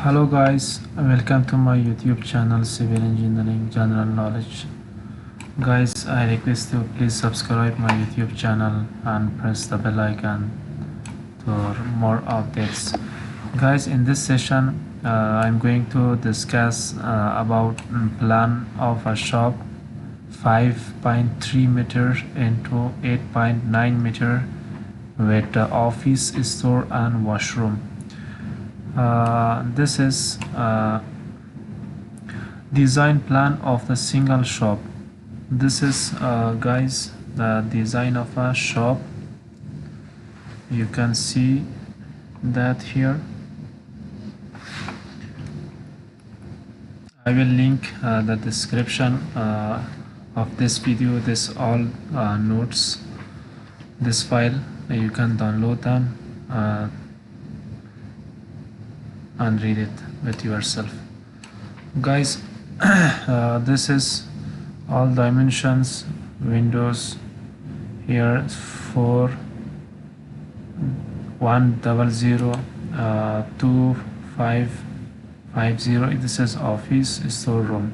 Hello guys, welcome to my YouTube channel Civil Engineering General Knowledge. Guys, I request you please subscribe my YouTube channel and press the bell icon for more updates. Guys, in this session I'm going to discuss about plan of a shop 5.3 meter into 8.9 meter with office, store and washroom. This is design plan of the single shop. This is guys, the design of a shop. You can see that here. I will link the description of this video, this all notes, this file. You can download them and read it with yourself. Guys, this is all dimensions, windows here for 100 2550. This is office storeroom.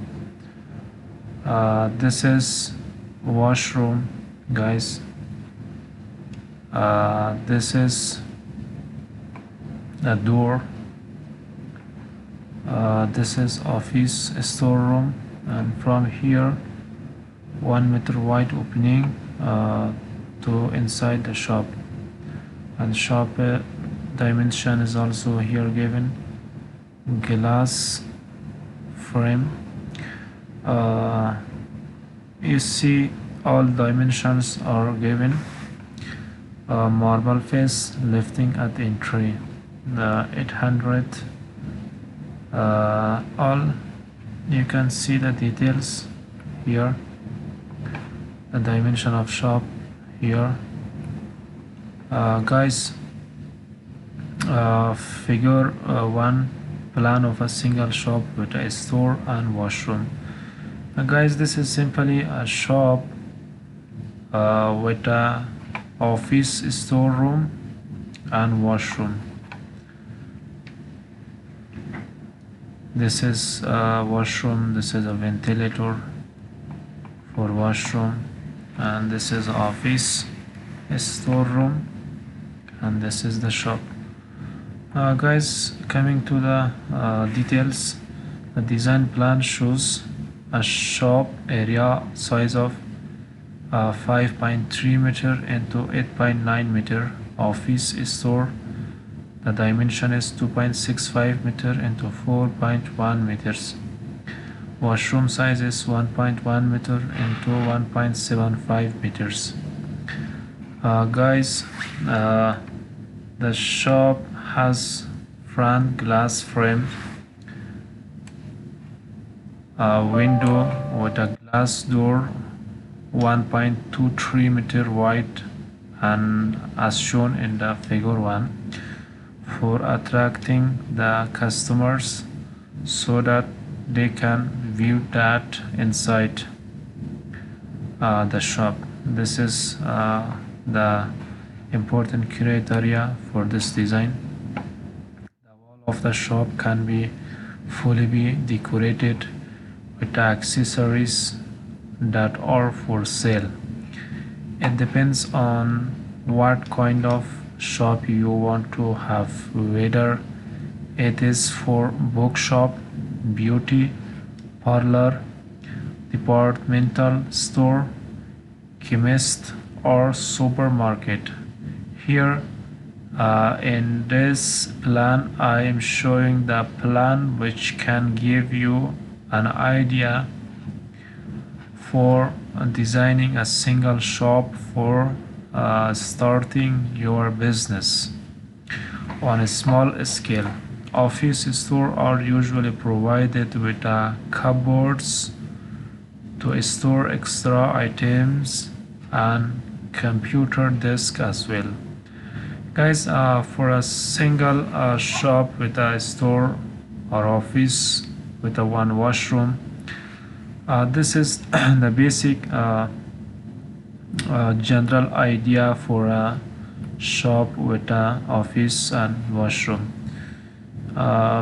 This is washroom, guys. This is the door. This is office storeroom, and from here 1 meter wide opening to inside the shop, and shop dimension is also here given. Glass frame, you see all dimensions are given. Marble face lifting at entry, the 800. All you can see the details here, the dimension of shop here. Guys, figure 1 plan of a single shop with a store and washroom. Guys, this is simply a shop with a office, storeroom and washroom. This is washroom. This is a ventilator for washroom, and this is office, storeroom, and this is the shop. Guys, coming to the details, the design plan shows a shop area size of 5.3 meter into 8.9 meter. Office store, the dimension is 2.65 meter into 4.1 meters. Washroom size is 1.1 meter into 1.75 meters. Guys, the shop has front glass frame, a window with a glass door 1.23 meter wide, and as shown in the figure 1, for attracting the customers so that they can view that inside the shop. This is the important criteria for this design. The wall of the shop can be fully decorated with accessories that are for sale. It depends on what kind of shop you want to have, whether it is for bookshop, beauty parlor, departmental store, chemist or supermarket. Here in this plan I am showing the plan which can give you an idea for designing a single shop for starting your business on a small scale. Office stores are usually provided with cupboards to store extra items and computer desk as well. Guys, for a single shop with a store or office with a 1 washroom, this is the basic general idea for a shop with a office and washroom.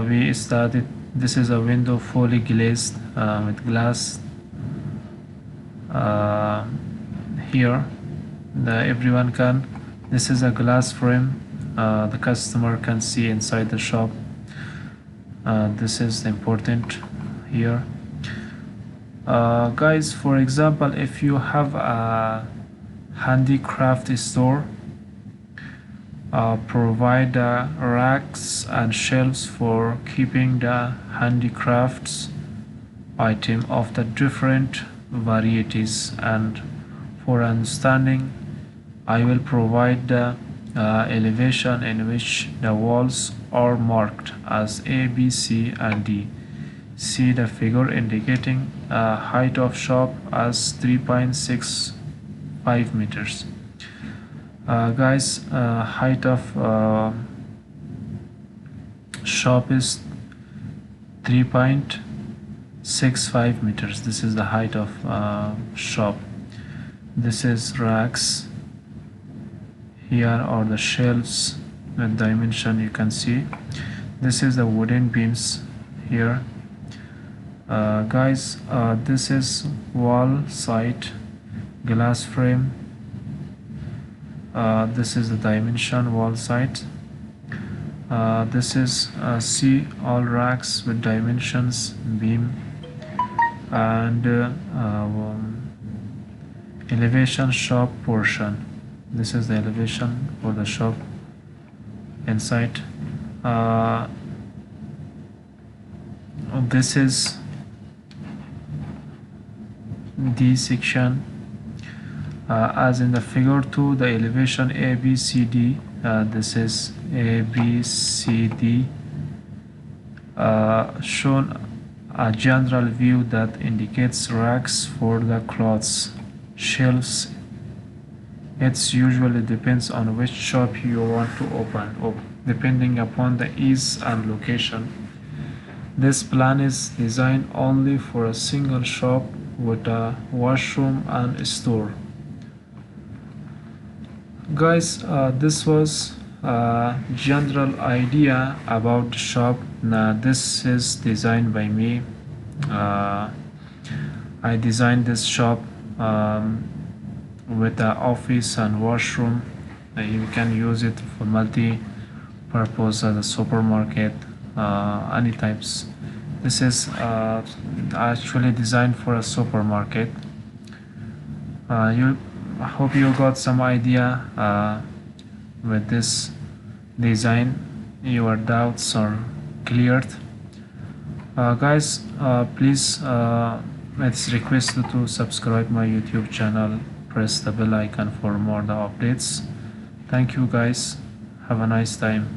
we started. This is a window fully glazed with glass. uh, Here everyone can, this is a glass frame, the customer can see inside the shop. This is important here. Guys, for example, if you have a handicraft store, provide racks and shelves for keeping the handicrafts item of the different varieties. And for understanding, I will provide the elevation in which the walls are marked as A, B, C, and D. See the figure indicating height of shop as 3.65 meters. Guys, height of shop is 3.65 meters. This is the height of shop. This is racks. Here are the shelves with dimension, you can see. This is the wooden beams here. Guys, this is wall side glass frame. This is the dimension wall side. This is see all racks with dimensions, beam, and elevation shop portion. This is the elevation for the shop inside. This is D section. As in the figure 2, the elevation A, B, C, D. This is A, B, C, D. Shown a general view that indicates racks for the clothes. Shelves, it usually depends on which shop you want to open, or depending upon the ease and location. This plan is designed only for a single shop with a washroom and a store. Guys, this was a general idea about the shop. Now this is designed by me. I designed this shop with the office and washroom. You can use it for multi-purpose as a supermarket, any types. This is actually designed for a supermarket. I hope you got some idea with this design. Your doubts are cleared. Guys, please, it's requested to subscribe my YouTube channel. Press the bell icon for more the updates. Thank you guys. Have a nice time.